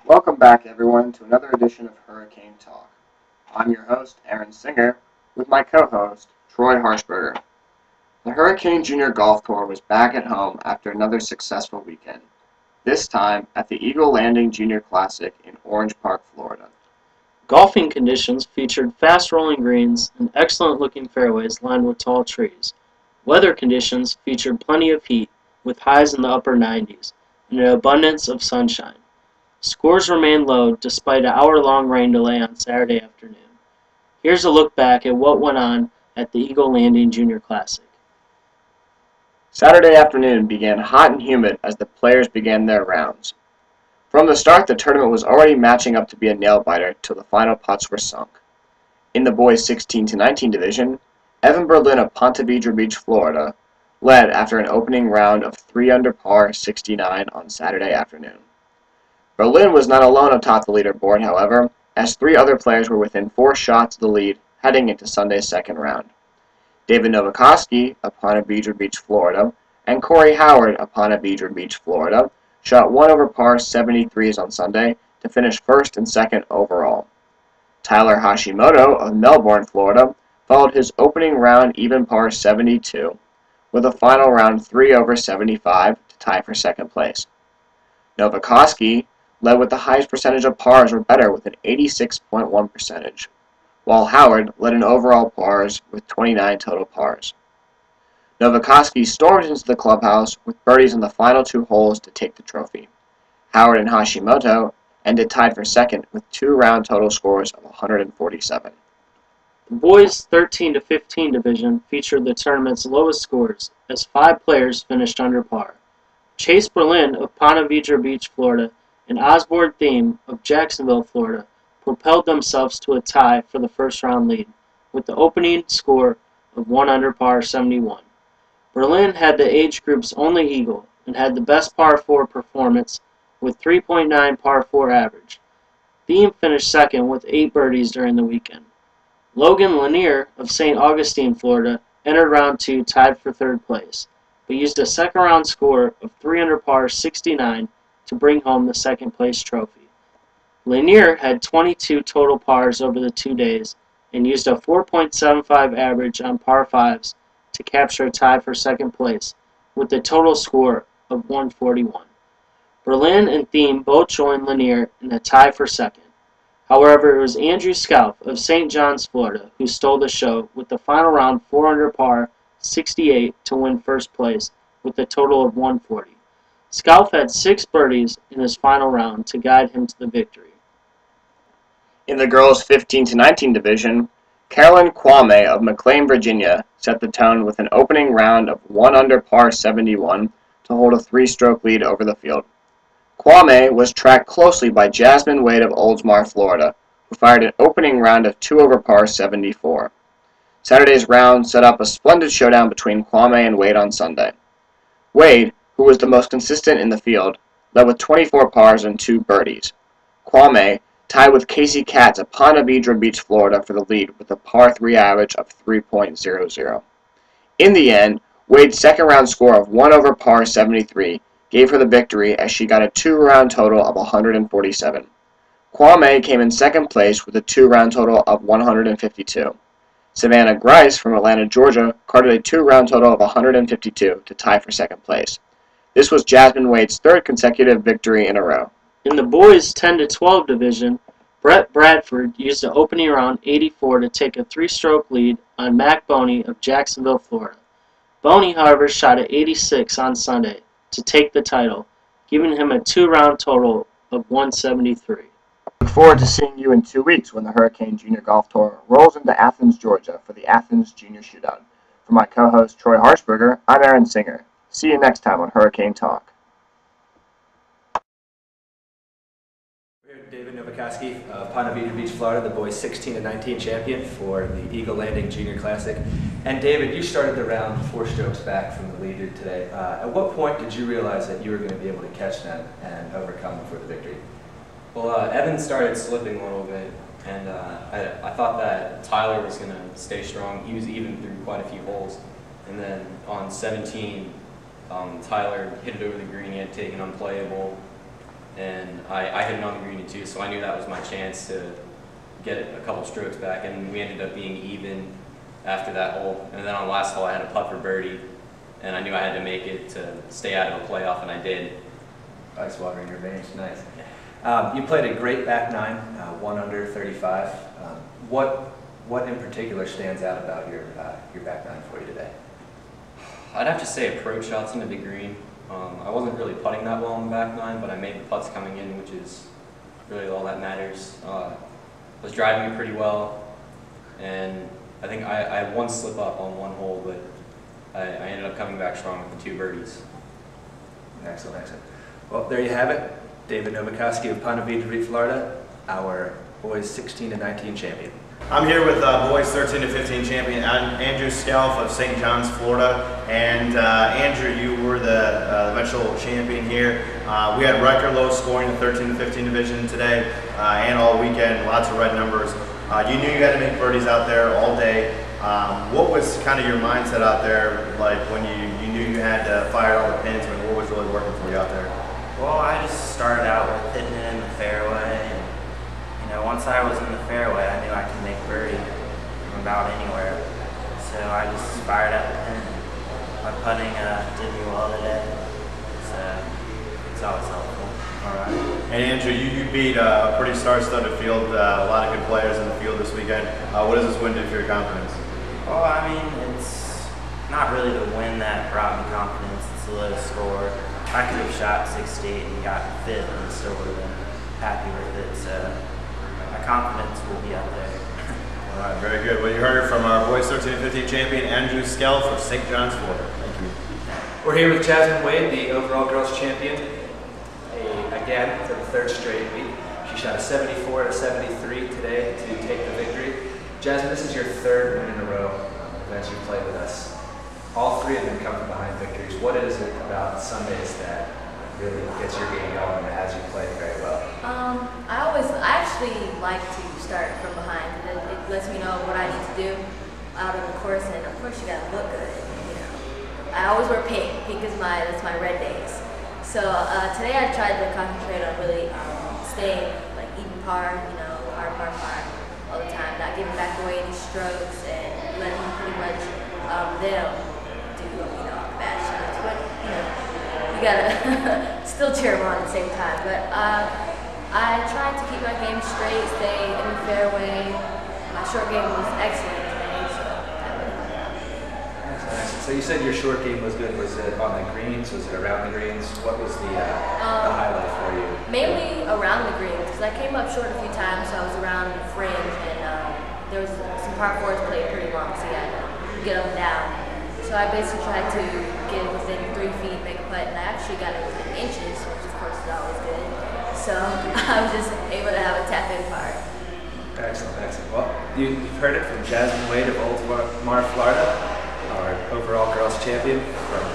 Welcome back, everyone, to another edition of Hurricane Talk. I'm your host, Aaron Singer, with my co-host, Troy Harshberger. The Hurricane Junior Golf Tour was back at home after another successful weekend, this time at the Eagle Landing Junior Classic in Orange Park, Florida. Golfing conditions featured fast-rolling greens and excellent-looking fairways lined with tall trees. Weather conditions featured plenty of heat, with highs in the upper 90s, and an abundance of sunshine. Scores remained low despite an hour-long rain delay on Saturday afternoon. Here's a look back at what went on at the Eagle Landing Junior Classic. Saturday afternoon began hot and humid as the players began their rounds. From the start, the tournament was already matching up to be a nail-biter till the final putts were sunk. In the boys 16-19 division, Evan Berlin of Ponte Vedra Beach, Florida, led after an opening round of 3 under par 69 on Saturday afternoon. Berlin was not alone atop the leaderboard, however, as 3 other players were within 4 shots of the lead heading into Sunday's second round. David Novakoski of Ponte Vedra Beach, Florida, and Corey Howard of Ponte Vedra Beach, Florida, shot 1 over par 73s on Sunday to finish first and second overall. Tyler Hashimoto of Melbourne, Florida, followed his opening round even par 72, with a final round 3 over 75 to tie for second place. Novakoski led with the highest percentage of pars or better with an 86.1 percentage, while Howard led in overall pars with 29 total pars. Novakoski stormed into the clubhouse with birdies on the final 2 holes to take the trophy. Howard and Hashimoto ended tied for second with 2 round total scores of 147. The boys 13-15 division featured the tournament's lowest scores, as 5 players finished under par. Chase Berlin of Ponte Vedra Beach, Florida, and Osborne Thiem of Jacksonville, Florida, propelled themselves to a tie for the first round lead, with the opening score of 1 under par 71. Berlin had the age group's only eagle and had the best par 4 performance with 3.9 par 4 average. Thiem finished second with 8 birdies during the weekend. Logan Lanier of St. Augustine, Florida, entered round 2 tied for third place, but used a second round score of 3 under par 69 to bring home the second place trophy. Lanier had 22 total pars over the 2 days and used a 4.75 average on par 5s to capture a tie for second place with a total score of 141. Berlin and Thiem both joined Lanier in a tie for second. However, it was Andrew Scalf of St. John's, Florida, who stole the show with the final round 4 under par 68 to win first place with a total of 140. Scalf had 6 birdies in his final round to guide him to the victory. In the girls 15-19 division, Carolyn Kwame of McLean, Virginia, set the tone with an opening round of 1 under par 71 to hold a 3-stroke lead over the field. Kwame was tracked closely by Jasmine Wade of Oldsmar, Florida, who fired an opening round of 2 over par 74. Saturday's round set up a splendid showdown between Kwame and Wade on Sunday. Wade, who was the most consistent in the field, led with 24 pars and 2 birdies. Kwame tied with Casey Katz of Ponte Vedra Beach, Florida, for the lead with a par 3 average of 3.00. In the end, Wade's second round score of 1 over par 73 gave her the victory as she got a 2-round total of 147. Kwame came in second place with a 2-round total of 152. Savannah Grice from Atlanta, Georgia, carded a 2-round total of 152 to tie for second place. This was Jasmine Wade's 3rd consecutive victory in a row. In the boys 10-12 division, Brett Bradford used the opening round 84 to take a 3-stroke lead on Mac Boney of Jacksonville, Florida. Boney, however, shot at 86 on Sunday to take the title, giving him a 2-round total of 173. Look forward to seeing you in 2 weeks when the Hurricane Junior Golf Tour rolls into Athens, Georgia for the Athens Junior Shootout. For my co-host Troy Harshberger, I'm Aaron Singer. See you next time on Hurricane Talk. We're here with David Novakoski of Ponte Vedra Beach, Florida, the boys 16-19 champion for the Eagle Landing Junior Classic. And David, you started the round 4 strokes back from the leader today. At what point did you realize that you were going to be able to catch them and overcome for the victory? Well, Evan started slipping a little bit, and I thought that Tyler was going to stay strong. He was even through quite a few holes. And then on 17, Tyler hit it over the green. He had taken unplayable. and I hit it on the green too, so I knew that was my chance to get a couple strokes back, and we ended up being even after that hole. And then on the last hole I had a putt for birdie, and I knew I had to make it to stay out of a playoff, and I did. Ice water in your veins, nice. You played a great back nine, 1 under 35. What in particular stands out about your back nine for you today? I'd have to say approach shots in the big green. I wasn't really putting that well on the back nine, but I made the putts coming in, which is really all that matters. I was driving it pretty well, and I think I had one slip up on one hole, but I ended up coming back strong with the 2 birdies. Excellent, excellent. Well, there you have it. David Novokoski of Ponte Vedra Beach, Florida, our boys 16 to 19 champion. I'm here with boys 13 to 15 champion Andrew Scalf of St. John's, Florida. And Andrew, you were the eventual champion here. We had record low scoring in the 13 to 15 division today and all weekend, lots of red numbers. You knew you had to make birdies out there all day. What was kind of your mindset out there, like when you knew you had to fire all the pins? I mean, what was really working for you out there? Well, I just started out with hitting it in the fairway, and once I was in the fairway, I knew I could make birdie from about anywhere. So I just fired at the pin. My putting did me well today, so it's always helpful. All right. And Andrew, you beat a pretty star-studded field, a lot of good players in the field this weekend. What does this win do for your confidence? Well, I mean, it's not really the win that brought me confidence. It's the low score. I could have shot 68 and got 5th and still would have been happy with it. So my confidence will be up there. All right, very good. Well, you heard from our boys 13 and 15 champion, Andrew Scalf of St. John's, Florida. Thank you. We're here with Jasmine Wade, the overall girls champion, again for the 3rd straight week. She shot a 74 to 73 today to take the victory. Jasmine, this is your 3rd win in a row events you've played with us. All 3 of them come from behind victories. What is it about Sundays that really gets your game going and has you play very well? I actually like to start from behind. It lets me know what I need to do out on the course, and of course you gotta look good. I always wear pink. Pink is that's my red days. So today I tried to concentrate on really staying like even par, par all the time, not giving back away any strokes and letting pretty much them do bad shots. But you gotta still cheer them on at the same time. But I tried to keep my game straight, stay in the fairway. My short game was excellent today, so that really helped. Excellent. So you said your short game was good. Was it on the greens? Was it around the greens? What was the highlight for you? Mainly around the greens, because I came up short a few times, so I was around the fringe, and there was some par 4s played pretty long, so you had to get them down. So I basically tried to get it within 3 feet, make a putt, and I actually got it within inches, which of course is always good. So I was just able to have a tap-in par. Excellent, excellent. Well, you've heard it from Jasmine Wade of Old Mar, Florida, our overall girls champion from